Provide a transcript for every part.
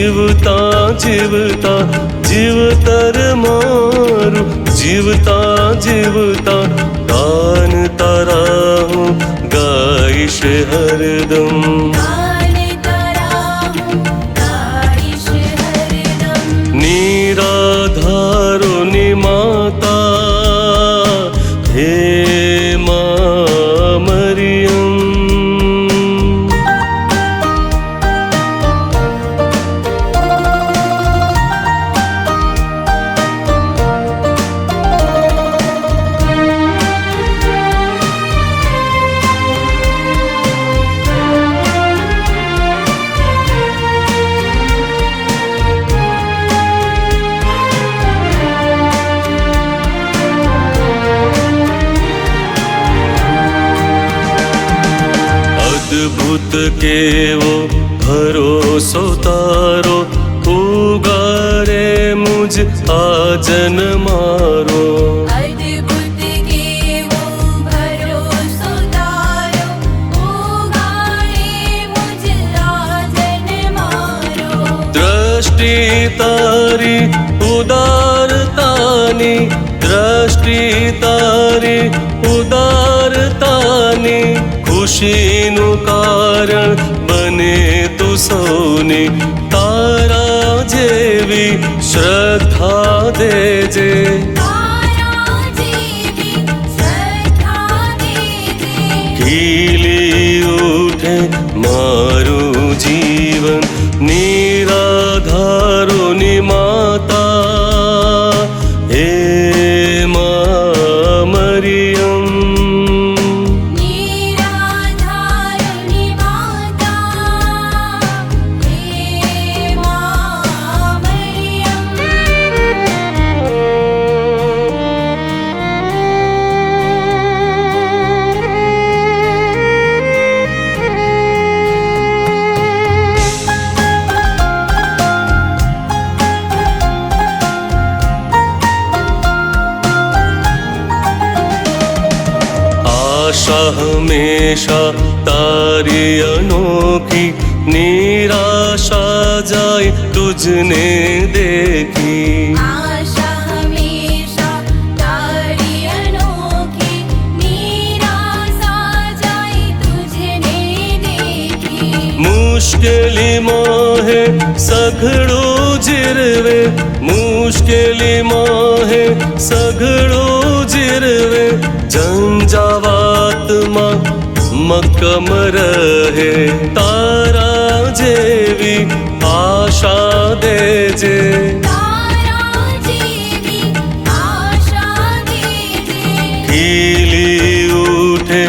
જીવતા જીવતા જીવતર મારું જીવતા જીવતા ગાન તારા હું ગાઈશ હરદમ નિરાધારો ની માતા હે મા મરિયમ અદ્ભુત કેવો ભરોસો તારો ઉગારે મુજ આજન મારો અદ્ભુત કેવો ભરોસો તારો ઉગારે મુજ આજન મારો દ્રષ્ટિ તારી ઉદારતાની દ્રષ્ટિ તારી ઉદારતાની ખુશીનું કારણ બને તું સૌની તારા જેવી શ્રદ્ધા દેજે તારા જેવી શ્રદ્ધા દેજે ખીલી ઉઠે મારું જીવન નિરાધારોની માતા હે મા મરિયમ आशा हमेशा तारी अनोखी निराशा जाए तुझने देखी आशा हमेशा तारी अनोखी निराशा जाए तुझने देखी मुश्किली मोहे सघड़ो जिरवे मुश्किली मोहे सघड़ो जिरवे झंझावातમાં મક્કમ રહે તારા જેવી આશા દેજે તારા જેવી આશા દેજે ખીલી ઉઠે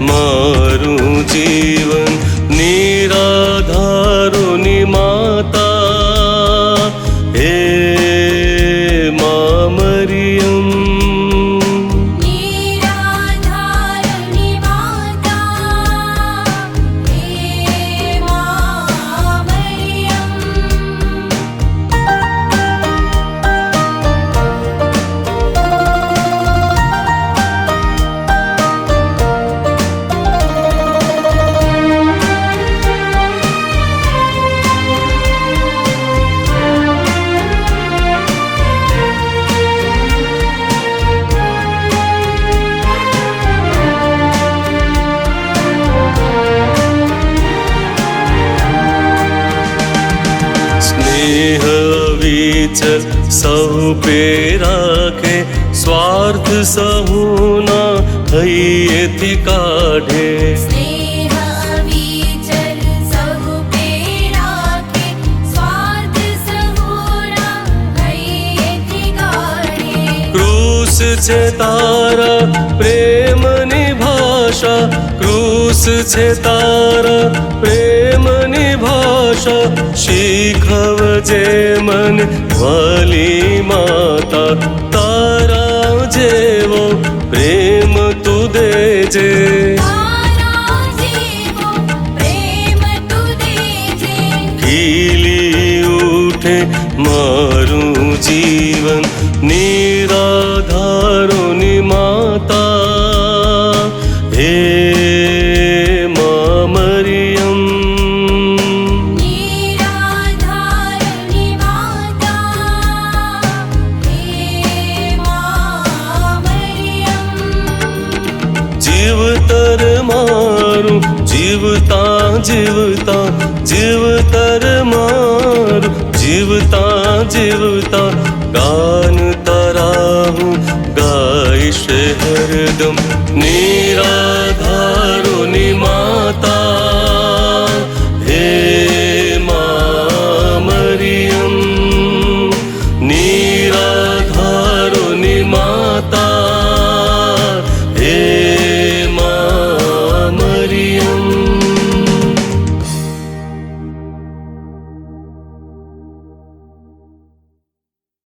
મારું જીવન નિરાધારોની માતા હે મા મરિયમ स्नेह विचर सौ पे राखे स्वार्थ सहूना हयेथी काढे स्नेह विचर सौ पे राखे स्वार्थ सहूना हयेथी काढे क्रूस छे तारा प्रेमनी भाषा क्रूस छे तारा प्रेमनी भाषा શીખવજે મન વાલી માતા તારા જેવો પ્રેમ તું દેજે તારા જેવો પ્રેમ તું દેજે ખીલી ઉઠે મારું જીવન નિરાધારોની માતા હે મા મરિયમ નિરાધારની જીવતા જીવતર મારું જીવતા જીવતા ગાન તારા હું ગાઈશ હરદમ નિરાધારોની માતા